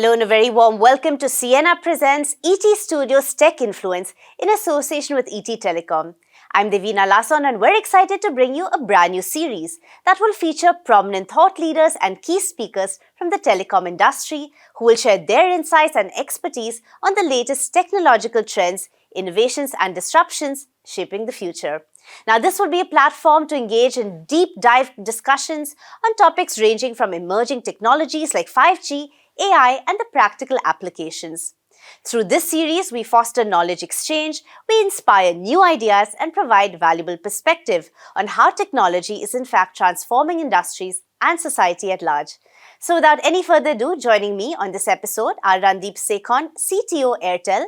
Hello and a very warm welcome to Ciena Presents ETStudios Tech Influence in association with ETTelecom. I'm Devina Lason and we're excited to bring you a brand new series that will feature prominent thought leaders and key speakers from the telecom industry who will share their insights and expertise on the latest technological trends, innovations and disruptions shaping the future. Now, this will be a platform to engage in deep dive discussions on topics ranging from emerging technologies like 5G, AI, and the practical applications. Through this series, we foster knowledge exchange, we inspire new ideas, and provide valuable perspective on how technology is in fact transforming industries and society at large. So without any further ado, joining me on this episode are Randeep Sekhon, CTO Airtel,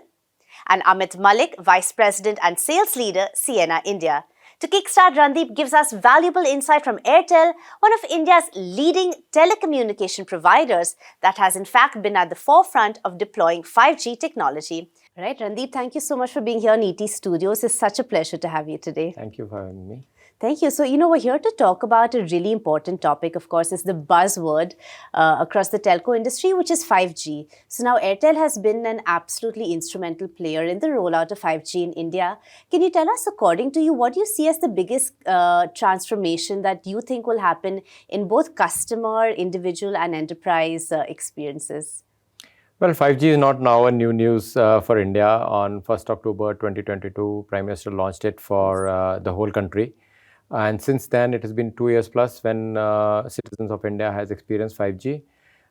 and Amit Malik, Vice President and Sales Leader, Ciena India. To kickstart, Randeep gives us valuable insight from Airtel, one of India's leading telecommunication providers that has in fact been at the forefront of deploying 5G technology. Right, Randeep, thank you so much for being here on ETStudios. It's such a pleasure to have you today. Thank you for having me. Thank you. So, we're here to talk about a really important topic, of course, is the buzzword across the telco industry, which is 5G. So now Airtel has been an absolutely instrumental player in the rollout of 5G in India. Can you tell us, according to you, what do you see as the biggest transformation that you think will happen in both customer, individual and enterprise experiences? Well, 5G is not now a new news for India. On 1st October 2022, Prime Minister launched it for the whole country. And since then, it has been 2 years plus when citizens of India has experienced 5G.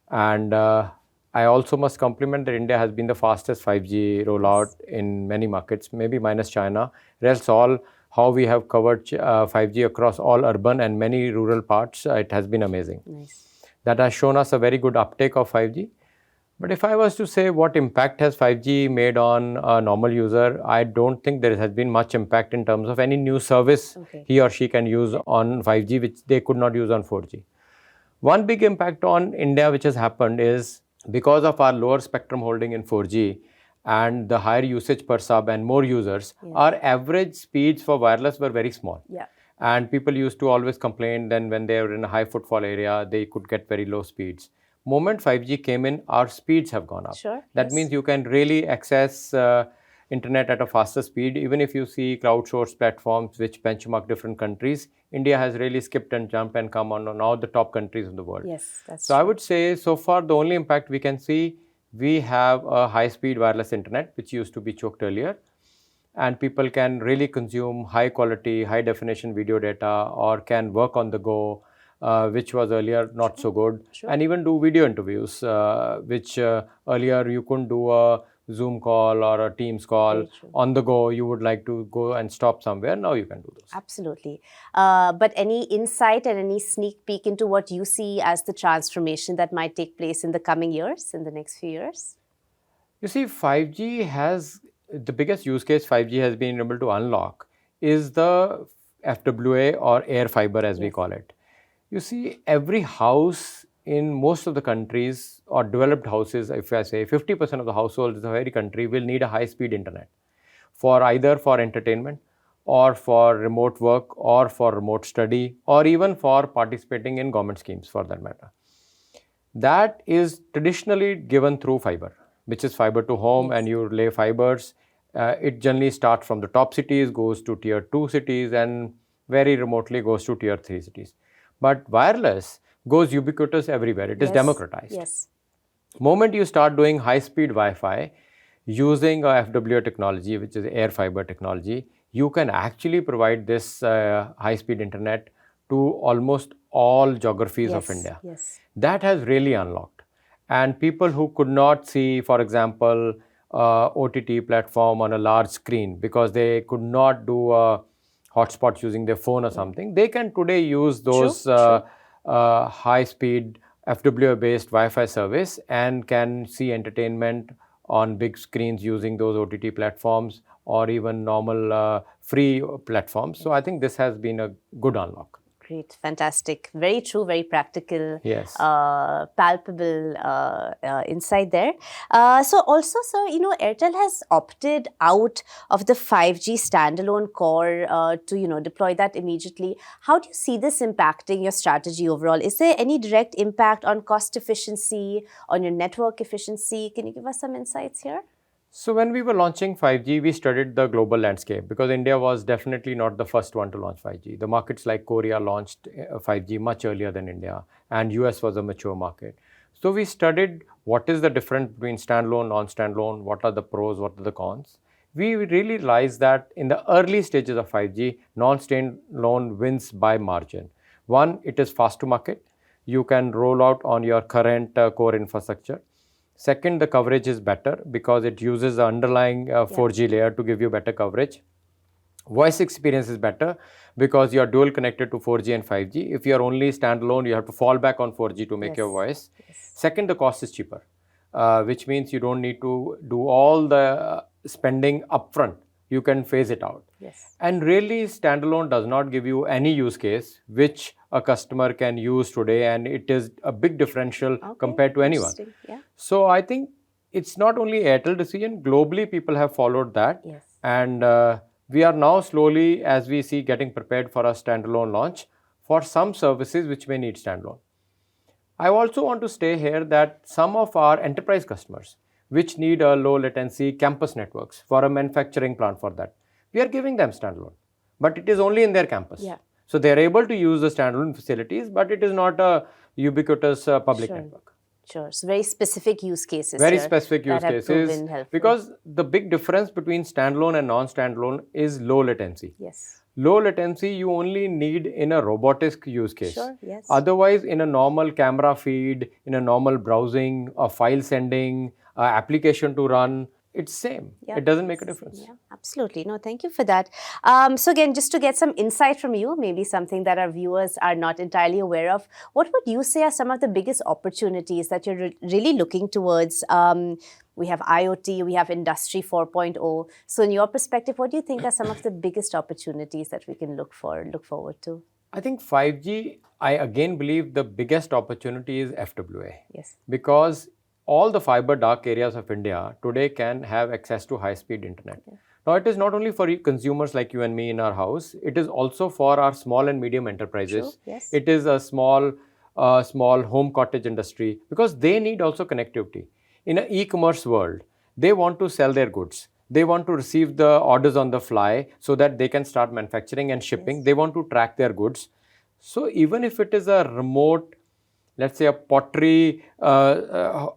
And I also must compliment that India has been the fastest 5G rollout in many markets, maybe minus China. Rest all, how we have covered 5G across all urban and many rural parts, it has been amazing. Nice. That has shown us a very good uptake of 5G. But if I was to say what impact has 5G made on a normal user, I don't think there has been much impact in terms of any new service he or she can use on 5G, which they could not use on 4G. One big impact on India which has happened is because of our lower spectrum holding in 4G and the higher usage per sub and more users, our average speeds for wireless were very small. And people used to always complain then when they were in a high footfall area, they could get very low speeds. Moment 5G came in, our speeds have gone up. That means you can really access internet at a faster speed. Even if you see crowdsourced platforms which benchmark different countries, India has really skipped and jumped and come on all the top countries in the world. So I would say so far the only impact we can see, we have a high-speed wireless internet which used to be choked earlier. And people can really consume high quality, high definition video data or can work on the go. Which was earlier not so good, and even do video interviews, which earlier you couldn't do a Zoom call or a Teams call on the go. You would like to go and stop somewhere. Now you can do those. Absolutely. But any insight and any sneak peek into what you see as the transformation that might take place in the coming years, in the next few years? You see, 5G has, the biggest use case 5G has been able to unlock is the FWA or air fiber as we call it. You see, every house in most of the countries or developed houses, if I say 50% of the households in every country will need a high-speed internet for either for entertainment or for remote work or for remote study or even for participating in government schemes for that matter. That is traditionally given through fiber, which is fiber to home and you lay fibers. It generally starts from the top cities, goes to tier 2 cities and very remotely goes to tier 3 cities. But wireless goes ubiquitous everywhere. It is democratized. Moment you start doing high-speed Wi-Fi using a FWA technology, which is air fiber technology, you can actually provide this high-speed internet to almost all geographies of India. That has really unlocked. And people who could not see, for example, OTT platform on a large screen because they could not do a hotspots using their phone or something, they can today use those high-speed FWA-based Wi-Fi service and can see entertainment on big screens using those OTT platforms or even normal free platforms. So I think this has been a good unlock. Great, fantastic. Very true, very practical, Yes. palpable insight there. So also, sir, Airtel has opted out of the 5G standalone core to, deploy that immediately. How do you see this impacting your strategy overall? Is there any direct impact on cost efficiency, on your network efficiency? Can you give us some insights here? So when we were launching 5G, we studied the global landscape because India was definitely not the first one to launch 5G. The markets like Korea launched 5G much earlier than India, and US was a mature market. So we studied what is the difference between standalone, non-standalone, what are the pros, what are the cons. We really realized that in the early stages of 5G, non-standalone wins by margin. One, it is fast to market. You can roll out on your current core infrastructure. Second, the coverage is better because it uses the underlying 4G layer to give you better coverage. Voice experience is better because you are dual connected to 4G and 5G. If you are only standalone, you have to fall back on 4G to make your voice. Second, the cost is cheaper, which means you don't need to do all the spending upfront. You can phase it out. And really, standalone does not give you any use case which a customer can use today, and it is a big differential compared to anyone. So I think it's not only Airtel decision, globally people have followed that. And we are now slowly, as we see, getting prepared for a standalone launch for some services which may need standalone. I also want to stay here that some of our enterprise customers, which need a low latency campus networks for a manufacturing plant for that, we are giving them standalone, but it is only in their campus. So they are able to use the standalone facilities, but it is not a ubiquitous public network. Sure. So very specific use cases. Very specific use cases, because the big difference between standalone and non-standalone is low latency. Low latency you only need in a robotic use case. Otherwise, in a normal camera feed, in a normal browsing, a file sending, application to run, it's same. It doesn't make a difference. Absolutely. No, thank you for that. So again, just to get some insight from you, maybe something that our viewers are not entirely aware of, what would you say are some of the biggest opportunities that you're really looking towards? We have IoT, we have Industry 4.0. So in your perspective, what do you think are some of the biggest opportunities that we can look forward to? I think 5G, I again believe the biggest opportunity is FWA. Because all the fiber dark areas of India today can have access to high-speed internet. Now, it is not only for consumers like you and me in our house, it is also for our small and medium enterprises. It is a small home cottage industry, because they need also connectivity. In an e-commerce world, they want to sell their goods. They want to receive the orders on the fly so that they can start manufacturing and shipping. They want to track their goods. So even if it is a remote, let's say a pottery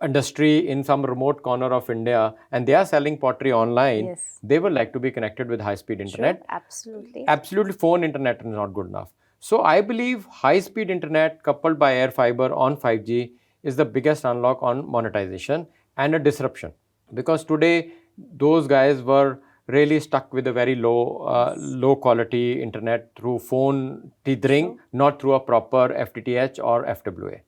industry in some remote corner of India, and they are selling pottery online, they would like to be connected with high-speed internet. Absolutely, phone internet is not good enough. So I believe high-speed internet coupled by air fiber on 5G is the biggest unlock on monetization and a disruption. Because today, those guys were really stuck with a very low quality internet through phone tethering, not through a proper FTTH or FWA.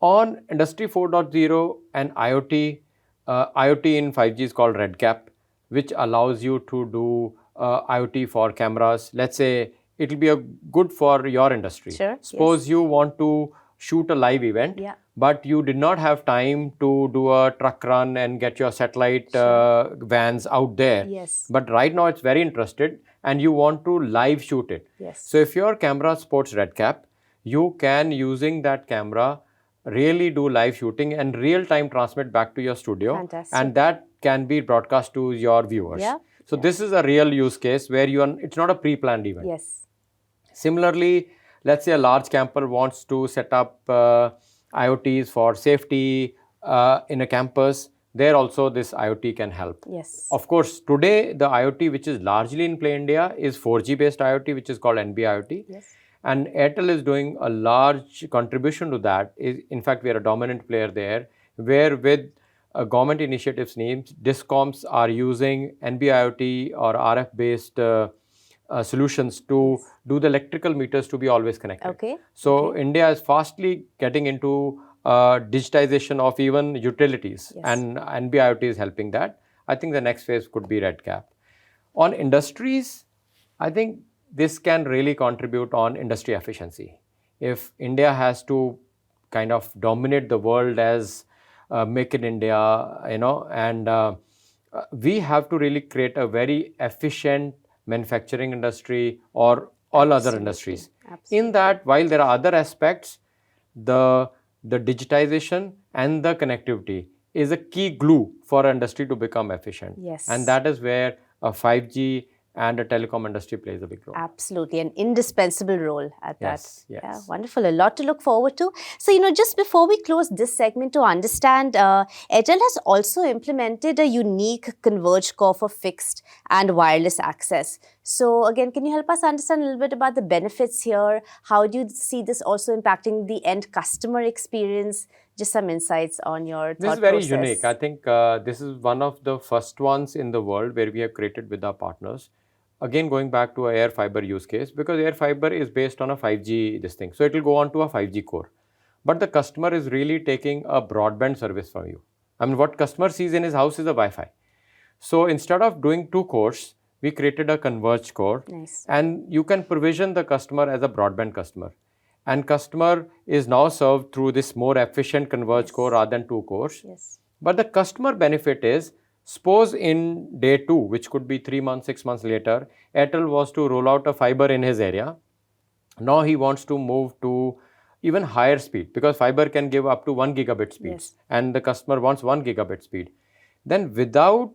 On Industry 4.0 and IoT, IoT in 5G is called RedCap, which allows you to do IoT for cameras. Let's say it will be good for your industry. Suppose you want to shoot a live event, but you did not have time to do a truck run and get your satellite vans out there. But right now it's very interested and you want to live shoot it. So if your camera supports RedCap, you can, using that camera, really do live shooting and real time transmit back to your studio. And that can be broadcast to your viewers. So this is a real use case where it's not a pre-planned event. Similarly, let's say a large camper wants to set up IoTs for safety in a campus. There also this IoT can help. Of course, today the IoT which is largely in play in India is 4G based IoT, which is called NB-IoT. And Airtel is doing a large contribution to that. In fact, we are a dominant player there, where with government initiatives names, DISCOMs are using NB-IoT or RF based solutions to do the electrical meters to be always connected. So India is fastly getting into digitization of even utilities, and NB-IoT is helping that. I think the next phase could be RedCap. On industries, I think this can really contribute on industry efficiency. If India has to kind of dominate the world as make in India, and we have to really create a very efficient manufacturing industry or all other industries. In that, while there are other aspects, the digitization and the connectivity is a key glue for industry to become efficient. Yes. And that is where a 5G and a telecom industry plays a big role. Absolutely, an indispensable role at Yes, that. yes. Yeah, wonderful. A lot to look forward to. So, just before we close this segment to understand, Airtel has also implemented a unique converged core for fixed and wireless access. So, again, can you help us understand a little bit about the benefits here? How do you see this also impacting the end customer experience? Just some insights on your thought process. This is very unique. I think this is one of the first ones in the world where we have created with our partners. Again, going back to a air fiber use case, because air fiber is based on a 5G this thing. So it will go on to a 5G core. But the customer is really taking a broadband service from you. I mean, what customer sees in his house is a Wi-Fi. So instead of doing two cores, we created a converged core. Nice. And you can provision the customer as a broadband customer. And customer is now served through this more efficient converged core rather than two cores. Yes. But the customer benefit is, suppose in day 2, which could be 3 months, 6 months later, Airtel was to roll out a fiber in his area. Now he wants to move to even higher speed, because fiber can give up to 1 gigabit speed. Yes. And the customer wants 1 gigabit speed. Then without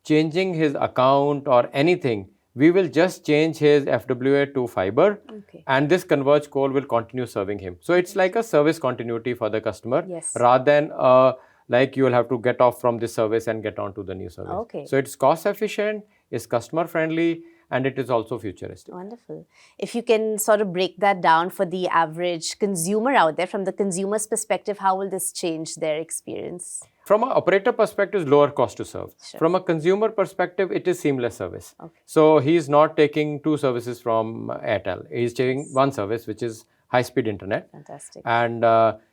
changing his account or anything, we will just change his FWA to fiber, and this converged core will continue serving him. So it's like a service continuity for the customer, rather than like you will have to get off from this service and get on to the new service. So it's cost efficient, it's customer friendly, and it is also futuristic. Wonderful. If you can sort of break that down for the average consumer out there, from the consumer's perspective, how will this change their experience? From an operator perspective, it's lower cost to serve. Sure. From a consumer perspective, it is seamless service. So he's not taking two services from Airtel. He's taking one service, which is high-speed internet. Fantastic. And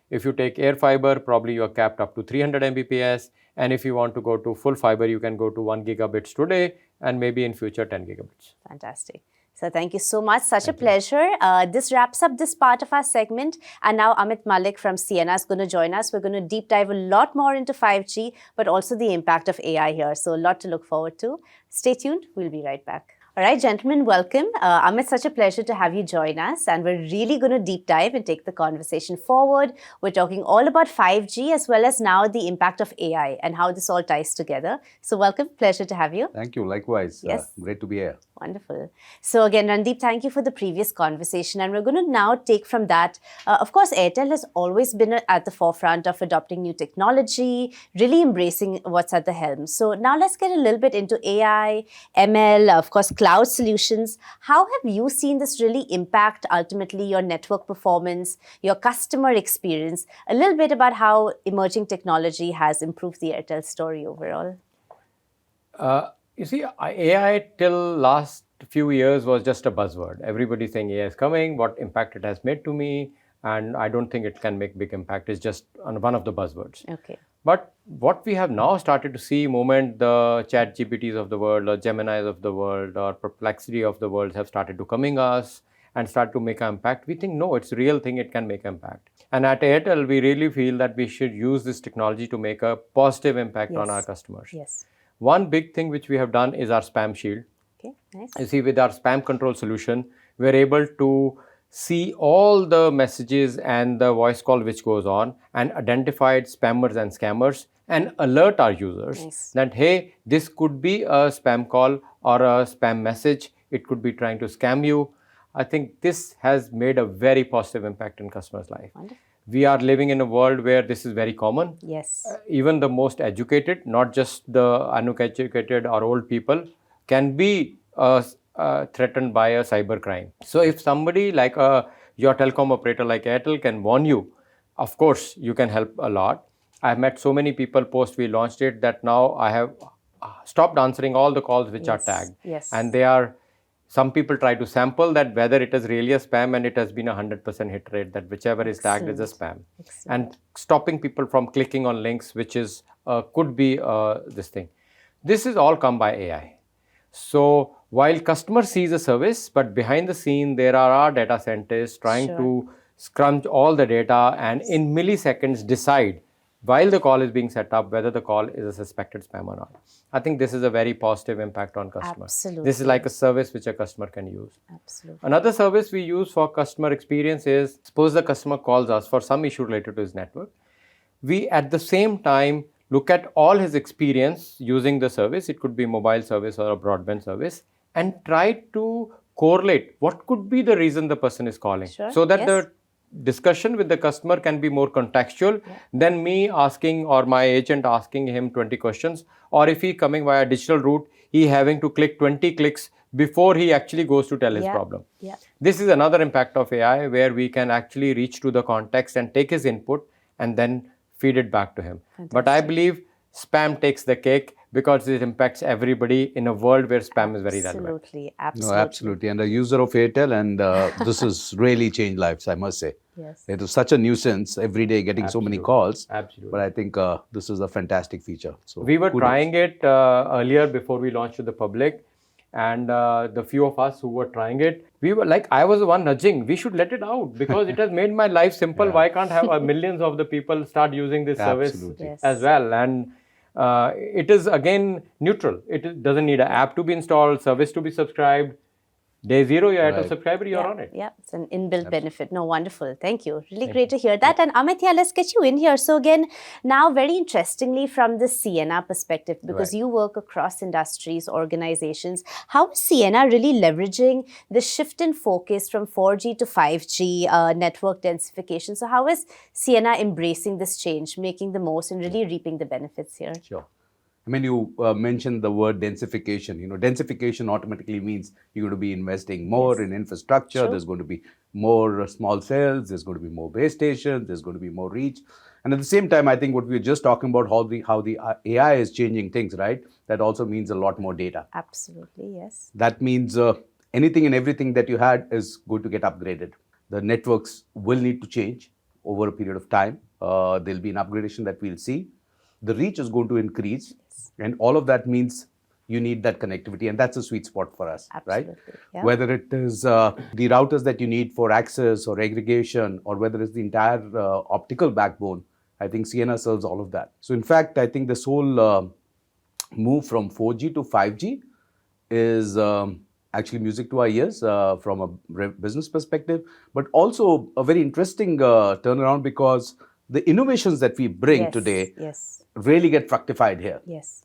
if you take air fiber, probably you are capped up to 300 Mbps. And if you want to go to full fiber, you can go to 1 gigabits today, and maybe in future 10 gigabits. Fantastic. So thank you so much. Such a pleasure. This wraps up this part of our segment. And now Amit Malik from Ciena is going to join us. We're going to deep dive a lot more into 5G, but also the impact of AI here. So a lot to look forward to. Stay tuned. We'll be right back. All right, gentlemen, welcome. Amit, such a pleasure to have you join us. And we're really going to deep dive and take the conversation forward. We're talking all about 5G as well as now the impact of AI and how this all ties together. So welcome. Pleasure to have you. Thank you. Likewise. Yes. Great to be here. Wonderful. So again, Randeep, thank you for the previous conversation. And we're going to now take from that. Of course, Airtel has always been at the forefront of adopting new technology, really embracing what's at the helm. So now let's get a little bit into AI, ML, of course, cloud solutions. How have you seen this really impact ultimately your network performance, your customer experience? A little bit about how emerging technology has improved the Airtel story overall. You see, AI till last few years was just a buzzword. Everybody saying AI is coming, what impact it has made to me, and I don't think it can make big impact. It's just one of the buzzwords. Okay. But what we have now started to see, moment the chat GPTs of the world or Geminis of the world or Perplexity of the world have started to coming us and start to make an impact, we think, no, it's a real thing, it can make impact. And at Airtel, we really feel that we should use this technology to make a positive impact on our customers. Yes. One big thing which we have done is our spam shield. Okay, nice. You see, with our spam control solution, we're able to see all the messages and the voice call which goes on and identified spammers and scammers and alert our users that, hey, this could be a spam call or a spam message. It could be trying to scam you. I think this has made a very positive impact in customers' life. Wonderful. We are living in a world where this is very common. Yes. Even the most educated, not just the uneducated or old people, can be threatened by a cyber crime. So if somebody like your telecom operator like Airtel can warn you, of course, you can help a lot. I've met so many people post we launched it that now I have stopped answering all the calls which are tagged. Yes. And they are, some people try to sample that whether it is really a spam, and it has been 100% hit rate that whichever is tagged is a spam. And stopping people from clicking on links which is could be this thing. This is all come by AI. So while customer sees a service, but behind the scene, there are our data scientists trying to scrunch all the data and in milliseconds decide while the call is being set up whether the call is a suspected spam or not. I think this is a very positive impact on customers. Absolutely. This is like a service which a customer can use. Absolutely. Another service we use for customer experience is, suppose the customer calls us for some issue related to his network. We at the same time look at all his experience using the service, it could be mobile service or a broadband service, and try to correlate what could be the reason the person is calling, so that the discussion with the customer can be more contextual than me asking or my agent asking him 20 questions, or if he coming via digital route, he having to click 20 clicks before he actually goes to tell his problem. This is another impact of AI where we can actually reach to the context and take his input and then feed it back to him. But I believe spam takes the cake because it impacts everybody in a world where spam is very relevant. Absolutely. No, absolutely. And a user of Airtel, and this has really changed lives, I must say. Yes. It is such a nuisance every day getting so many calls. Absolutely. But I think this is a fantastic feature. So we were trying it earlier before we launched to the public. And the few of us who were trying it, we were like, I was the one nudging, we should let it out because it has made my life simple. Why can't have millions of the people start using this service as well? And it is again neutral. It doesn't need an app to be installed, service to be subscribed. Day zero, you're at a subscriber, you're on it. Yeah, it's an inbuilt benefit. No, wonderful. Thank you. Really great to hear that. And Amit, let's get you in here. So again, now very interestingly from the Ciena perspective, because you work across industries, organizations, how is Ciena really leveraging the shift in focus from 4G to 5G network densification? So how is Ciena embracing this change, making the most and really reaping the benefits here? Sure. I mean, you mentioned the word densification. You know, densification automatically means you're going to be investing more in infrastructure. There's going to be more small cells. There's going to be more base stations. There's going to be more reach. And at the same time, I think what we were just talking about, how the AI is changing things, right? That also means a lot more data. Absolutely, yes. That means anything and everything that you had is going to get upgraded. The networks will need to change over a period of time. There'll be an upgradation that we'll see. The reach is going to increase. And all of that means you need that connectivity, and that's a sweet spot for us, right? Yeah. Whether it is the routers that you need for access or aggregation, or whether it's the entire optical backbone, I think Ciena serves all of that. So in fact, I think this whole move from 4G to 5G is actually music to our ears from a business perspective, but also a very interesting turnaround because the innovations that we bring today really get fructified here. Yes.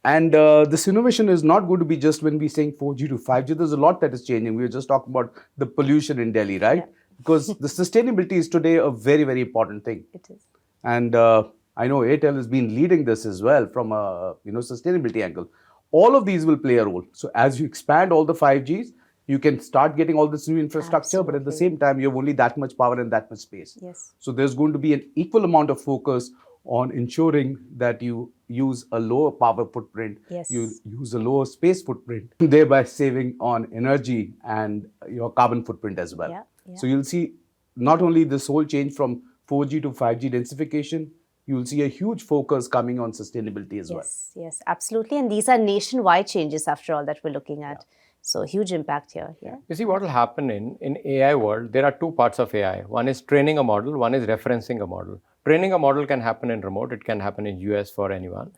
And this innovation is not going to be just when we're saying 4G to 5G. There's a lot that is changing. We were just talking about the pollution in Delhi, right? Because the sustainability is today a very, very important thing. It is. And I know Airtel has been leading this as well from a sustainability angle. All of these will play a role. So as you expand all the 5Gs, you can start getting all this new infrastructure, but at the same time, you have only that much power and that much space. Yes. So there's going to be an equal amount of focus on ensuring that you use a lower power footprint, you use a lower space footprint, thereby saving on energy and your carbon footprint as well. So you'll see not only this whole change from 4G to 5G densification, you'll see a huge focus coming on sustainability as well. Yes, absolutely. And these are nationwide changes after all that we're looking at. So huge impact here. You see what will happen in AI world, there are two parts of AI. One is training a model, one is referencing a model. Training a model can happen in remote, it can happen in US for anyone.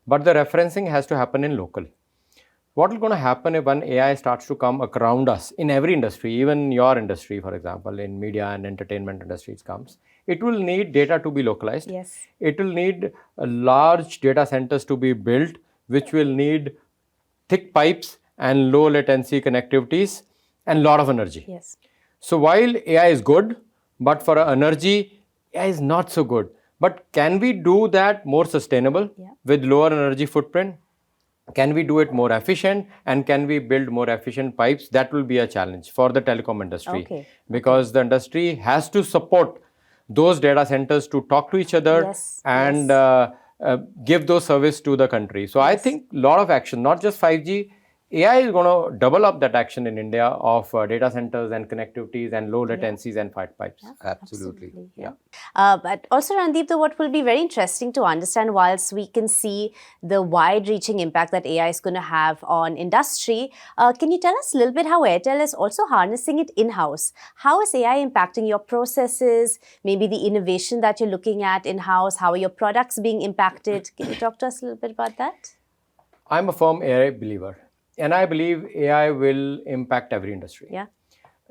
But the referencing has to happen in local. What is going to happen if when AI starts to come around us in every industry, even your industry, for example, in media and entertainment industries comes, it will need data to be localized. It will need large data centers to be built, which will need thick pipes and low latency connectivities and a lot of energy. So while AI is good, but for energy, AI is not so good. But can we do that more sustainable with lower energy footprint? Can we do it more efficient, and can we build more efficient pipes? That will be a challenge for the telecom industry because the industry has to support those data centers to talk to each other and give those service to the country. So I think a lot of action, not just 5G, AI is going to double up that action in India of data centers and connectivities and low latencies and fight pipes. Yeah, Absolutely. Yeah. But also, Randeep, though, what will be very interesting to understand, whilst we can see the wide-reaching impact that AI is going to have on industry, can you tell us a little bit how Airtel is also harnessing it in-house? How is AI impacting your processes, maybe the innovation that you're looking at in-house? How are your products being impacted? Can you talk to us a little bit about that? I'm a firm AI believer, and I believe AI will impact every industry. Yeah.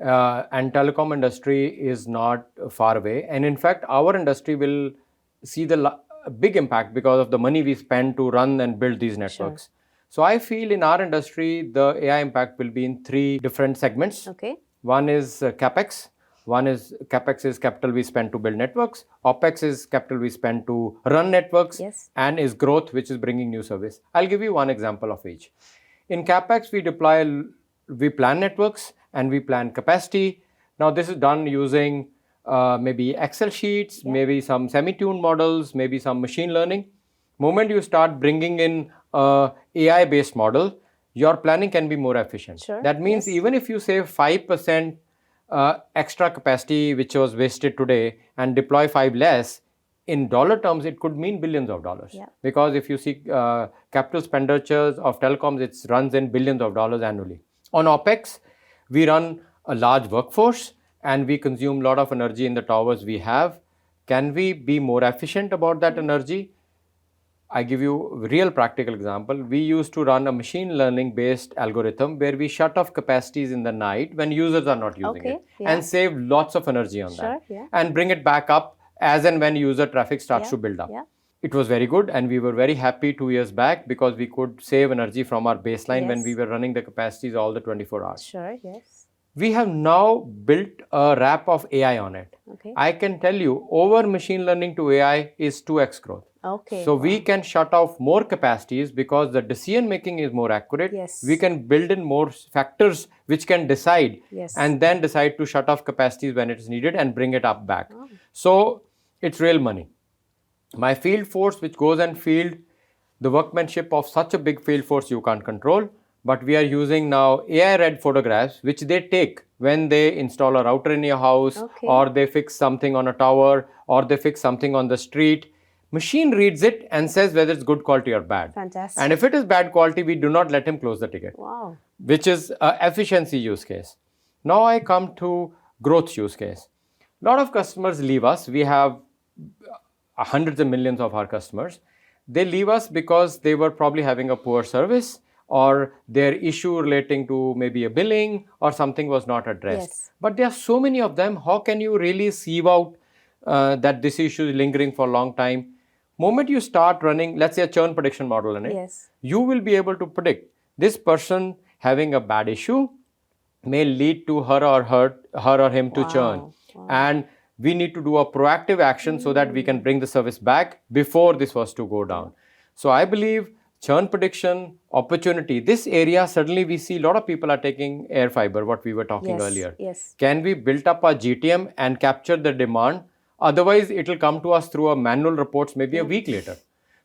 And telecom industry is not far away. And in fact, our industry will see the big impact because of the money we spend to run and build these networks. Sure. So I feel in our industry, the AI impact will be in 3 different segments. Okay. One is CapEx. One is CapEx is capital we spend to build networks. OpEx is capital we spend to run networks. Yes. And is growth, which is bringing new service. I'll give you one example of each. In CapEx, we plan networks and we plan capacity. Now, this is done using maybe Excel sheets, maybe some semi-tuned models, maybe some machine learning. Moment you start bringing in AI-based model, your planning can be more efficient. Sure. That means even if you save 5% extra capacity which was wasted today and deploy 5 less, in dollar terms, it could mean billions of dollars. Yeah. Because if you see capital expenditures of telecoms, it runs in billions of dollars annually. On OpEx, we run a large workforce and we consume a lot of energy in the towers we have. Can we be more efficient about that energy? I give you a real practical example. We used to run a machine learning based algorithm where we shut off capacities in the night when users are not using it and save lots of energy on that and bring it back up as and when user traffic starts to build up. It was very good and we were very happy 2 years back because we could save energy from our baseline when we were running the capacities all the 24 hours. Sure, yes. We have now built a wrap of AI on it. Okay. I can tell you over machine learning to AI is 2x growth. Okay. So we can shut off more capacities because the decision making is more accurate. Yes. We can build in more factors which can decide and then decide to shut off capacities when it is needed and bring it up back. Oh. So it's real money. My field force which goes and field, the workmanship of such a big field force you can't control, but we are using now AI-read photographs which they take when they install a router in your house or they fix something on a tower or they fix something on the street. Machine reads it and says whether it's good quality or bad. Fantastic. And if it is bad quality, we do not let him close the ticket. Wow. Which is an efficiency use case. Now I come to growth use case. A lot of customers leave us. We have hundreds of millions of our customers. They leave us because they were probably having a poor service or their issue relating to maybe a billing or something was not addressed. Yes. But there are so many of them. How can you really sieve out that this issue is lingering for a long time? Moment you start running, let's say a churn prediction model in it, you will be able to predict this person having a bad issue may lead to her or him to churn. And we need to do a proactive action so that we can bring the service back before this was to go down. So I believe churn prediction, opportunity, this area suddenly we see a lot of people are taking air fiber, what we were talking earlier. Yes. Can we build up a GTM and capture the demand? Otherwise, it will come to us through a manual reports maybe a week later.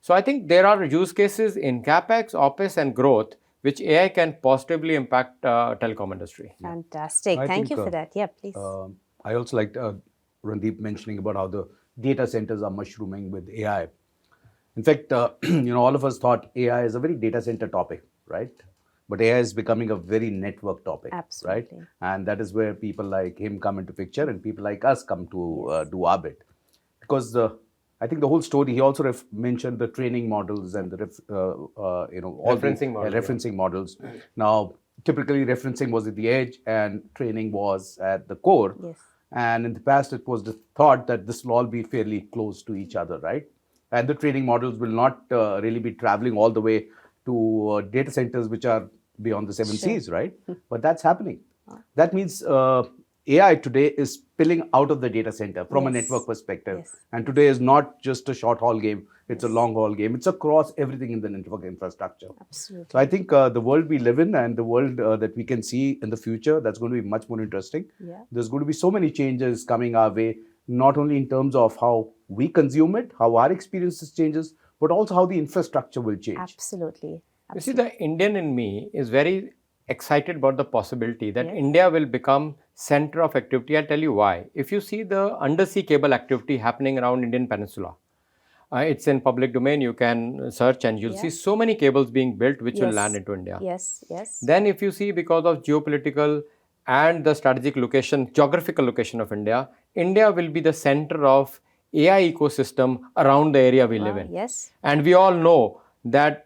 So I think there are use cases in CapEx, OpEx and growth which AI can positively impact telecom industry. Fantastic. Thank you for that. Yeah, please. I also liked Randeep mentioning about how the data centers are mushrooming with AI. In fact, all of us thought AI is a very data center topic, right? But AI is becoming a very network topic, right? And that is where people like him come into picture and people like us come to do our bit. Because I think the whole story, he also mentioned the training models and the referencing models. Now, typically referencing was at the edge and training was at the core. Yes. And in the past, it was the thought that this will all be fairly close to each other, right? And the training models will not really be traveling all the way to data centers which are beyond the 7 seas, right? But that's happening. That means AI today is spilling out of the data center from a network perspective. And today is not just a short haul game, it's a long haul game. It's across everything in the network infrastructure. Absolutely. So I think the world we live in and the world that we can see in the future, that's going to be much more interesting. There's going to be so many changes coming our way, not only in terms of how we consume it, how our experiences changes, but also how the infrastructure will change. Absolutely. You see, the Indian in me is very excited about the possibility that India will become center of activity. I'll tell you why. If you see the undersea cable activity happening around Indian Peninsula, it's in public domain, you can search and you'll see so many cables being built which will land into India. Yes, yes. Then if you see, because of geopolitical and the strategic location, geographical location of India, India will be the center of AI ecosystem around the area we live in. Yes. And we all know that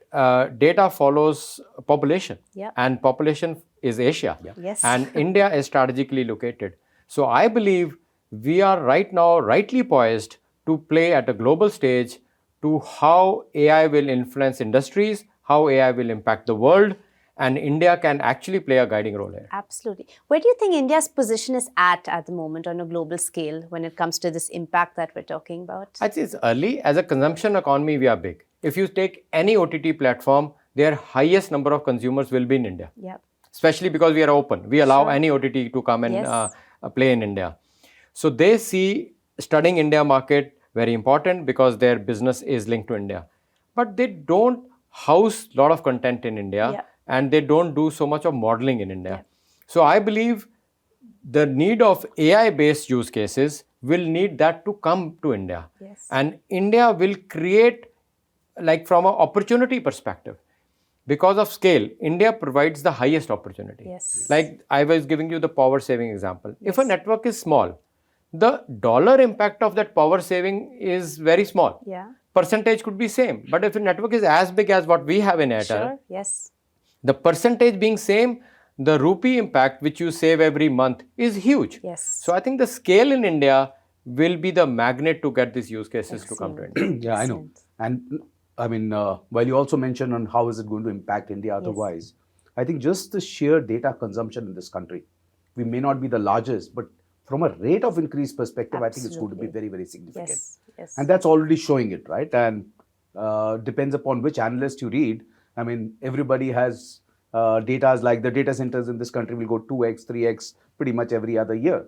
data follows population, and population is Asia, Yes. and India is strategically located. So I believe we are right now rightly poised to play at a global stage to how AI will influence industries, how AI will impact the world, and India can actually play a guiding role here. Absolutely. Where do you think India's position is at the moment on a global scale when it comes to this impact that we're talking about? I'd say it's early. As a consumption economy, we are big. If you take any OTT platform, their highest number of consumers will be in India. Especially because we are open. We allow any OTT to come and play in India. So they see studying India market very important because their business is linked to India. But they don't house a lot of content in India and they don't do so much of modeling in India. So I believe the need of AI-based use cases will need that to come to India. And India will create, like from an opportunity perspective, because of scale, India provides the highest opportunity. Like I was giving you the power saving example. If a network is small, the dollar impact of that power saving is very small. Percentage could be same. But if a network is as big as what we have in Airtel, the percentage being same, the rupee impact which you save every month is huge. So I think the scale in India will be the magnet to get these use cases to come to India. Yeah, I know. And I mean, while you also mentioned on how is it going to impact India otherwise, I think just the sheer data consumption in this country, we may not be the largest, but from a rate of increase perspective, I think it's going to be very, very significant. And that's already showing it, right? And depends upon which analyst you read. I mean, everybody has data like the data centers in this country will go 2x, 3x pretty much every other year.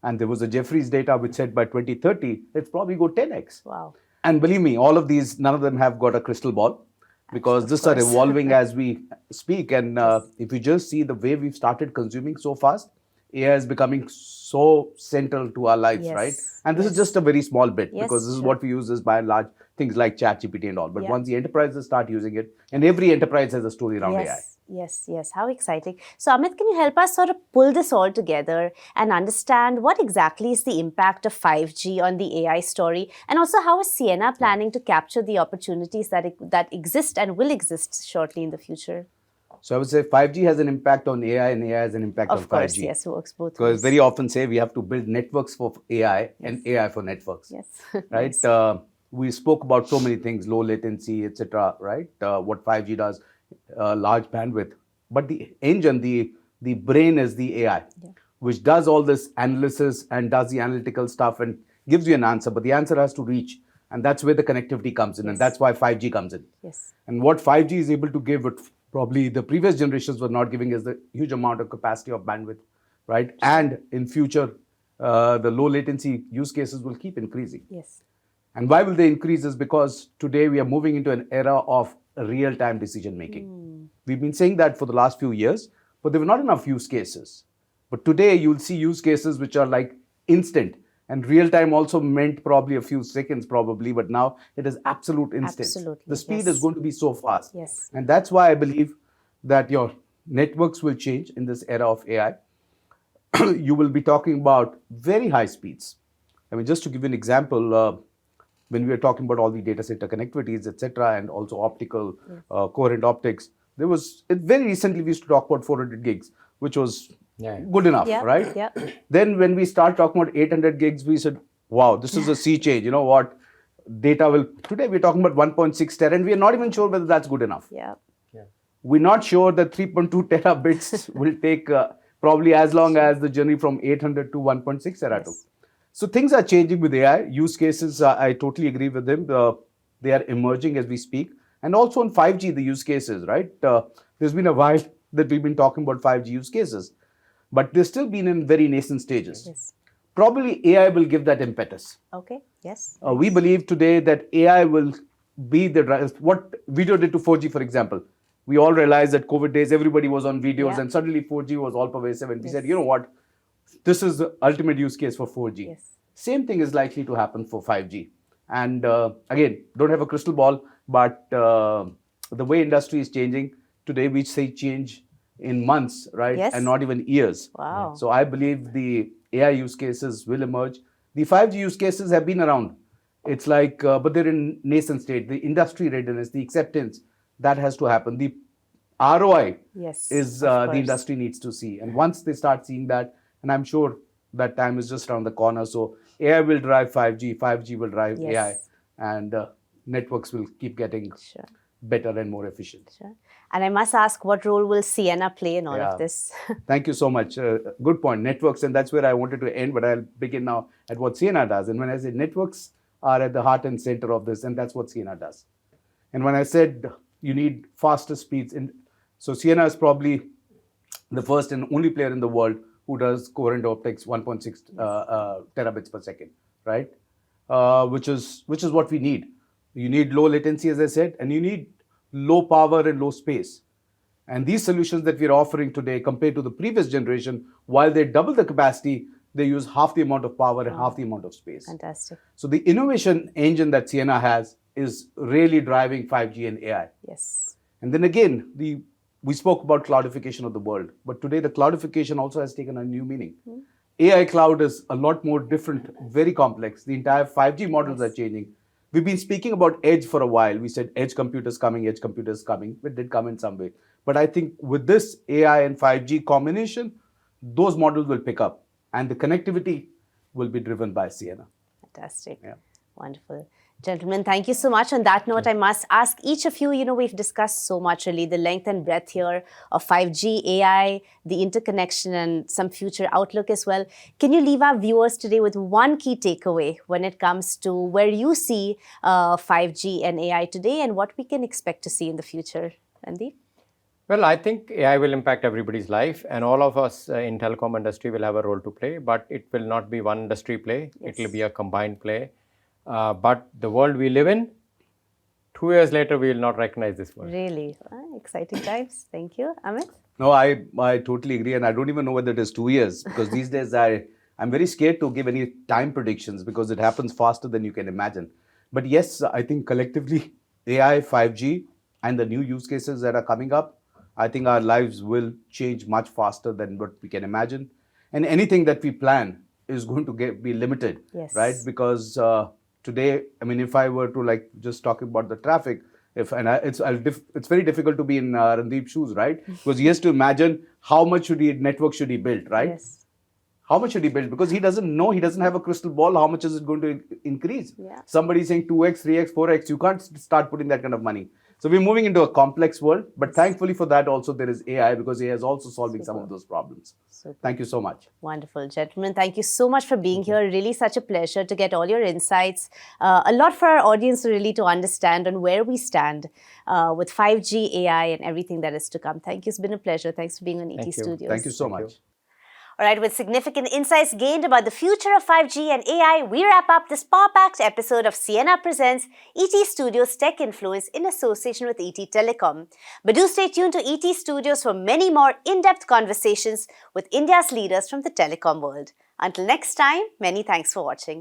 And there was a Jeffries data which said by 2030, it's probably go 10x. Wow. And believe me, all of these, none of them have got a crystal ball because these are evolving as we speak. And if you just see the way we've started consuming so fast, AI is becoming so central to our lives, right? And this is just a very small bit because this is what we use is by and large things like ChatGPT and all. But once the enterprises start using it, and every enterprise has a story around AI. Yes. How exciting. So Amit, can you help us sort of pull this all together and understand what exactly is the impact of 5G on the AI story? And also how is Ciena planning to capture the opportunities that exist and will exist shortly in the future? So I would say 5G has an impact on AI and AI has an impact on 5G. Of course, yes, it works both ways. Because very often say we have to build networks for AI and AI for networks. Right? We spoke about so many things, low latency, etc. Right? What 5G does, large bandwidth. But the engine, the brain is the AI, which does all this analysis and does the analytical stuff and gives you an answer. But the answer has to reach. And that's where the connectivity comes in. And that's why 5G comes in. And what 5G is able to give, what probably the previous generations were not giving, is the huge amount of capacity of bandwidth, right? And in future, the low latency use cases will keep increasing. And why will they increase is because today we are moving into an era of real-time decision making. We've been saying that for the last few years, but there were not enough use cases. But today you'll see use cases which are like instant. And real time also meant probably a few seconds probably, but now it is absolute instant. The speed is going to be so fast. And that's why I believe that your networks will change in this era of AI. You will be talking about very high speeds. I mean, just to give you an example, when we were talking about all the data center connectivities, etc., and also optical, coherent optics, there was, very recently we used to talk about 400 gigs, which was good enough, right? Then when we start talking about 800 gigs, we said, wow, this is a sea change. You know what? Data will, today we're talking about 1.6 tera, and we're not even sure whether that's good enough. We're not sure that 3.2 terabits will take probably as long as the journey from 800 to 1.6 tera took. So things are changing with AI. Use cases, I totally agree with them. They are emerging as we speak. And also on 5G, the use cases, right? There's been a while that we've been talking about 5G use cases, but they've still been in very nascent stages. Probably AI will give that impetus. We believe today that AI will be the, what video did to 4G, for example. We all realized that COVID days, everybody was on videos, Yeah. and suddenly 4G was all pervasive. And we Yes. said, you know what? This is the ultimate use case for 4G. Yes. Same thing is likely to happen for 5G. And again, don't have a crystal ball, but the way industry is changing, today we say change in months, right? Yes. And not even years. Wow. So I believe the AI use cases will emerge. The 5G use cases have been around. It's like, but they're in nascent state. The industry readiness, the acceptance, that has to happen. The ROI Yes. is of the course. industry needs to see. And once they start seeing that, and I'm sure that time is just around the corner. So AI will drive 5G, 5G will drive Yes. AI, and networks will keep getting Sure. better and more efficient. Sure. And I must ask, what role will Ciena play in all Yeah. of this? Thank you so much. Good point. Networks, and that's where I wanted to end, but I'll begin now at what Ciena does. And when I say networks are at the heart and center of this, and that's what Ciena does. And when I said you need faster speeds, so Ciena is probably the first and only player in the world who does coherent optics 1.6 terabits per second, right? Which is what we need. You need low latency, as I said, and you need low power and low space. And these solutions that we're offering today, compared to the previous generation, while they double the capacity, they use half the amount of power and half the amount of space. Fantastic. So the innovation engine that Ciena has is really driving 5G and AI. Yes. And then again, we spoke about cloudification of the world, but today the cloudification also has taken a new meaning. AI cloud is a lot more different, very complex. The entire 5G models are changing. We've been speaking about edge for a while. We said edge computers coming. It did come in some way. But I think with this AI and 5G combination, those models will pick up, and the connectivity will be driven by Ciena. Fantastic. Yeah. Wonderful. Gentlemen, thank you so much. On that note, I must ask each of you, we've discussed so much really, the length and breadth here of 5G, AI, the interconnection and some future outlook as well. Can you leave our viewers today with one key takeaway when it comes to where you see 5G and AI today and what we can expect to see in the future? Randeep? Well, I think AI will impact everybody's life, and all of us in telecom industry will have a role to play, but it will not be one industry play. Yes. It will be a combined play. But the world we live in, 2 years later, we will not recognize this world. Really? Exciting times. Thank you. Amit? No, I totally agree, and I don't even know whether it is 2 years, because these days I'm very scared to give any time predictions because it happens faster than you can imagine. But yes, I think collectively AI, 5G, and the new use cases that are coming up, I think our lives will change much faster than what we can imagine. And anything that we plan is going to be limited, Yes. right? Because today, I mean, if I were to just talk about the traffic, it's very difficult to be in Randeep's shoes, right? Because he has to imagine how much network should he build, right? Yes. How much should he build? Because he doesn't know, he doesn't have a crystal ball. How much is it going to increase? Yeah. Somebody saying 2x, 3x, 4x, you can't start putting that kind of money. So we're moving into a complex world, but thankfully for that also there is AI, because AI is also solving some of those problems. Super. Thank you so much. Wonderful. Gentlemen, thank you so much for being here. Really such a pleasure to get all your insights. A lot for our audience really to understand on where we stand with 5G, AI and everything that is to come. Thank you. It's been a pleasure. Thanks for being on ET Thank you. Studios. Thank you so Thank you. much. All right, with significant insights gained about the future of 5G and AI, we wrap up this power-packed episode of Ciena Presents ETStudios Tech Influence in association with ETTelecom. But do stay tuned to ETStudios for many more in-depth conversations with India's leaders from the telecom world. Until next time, many thanks for watching.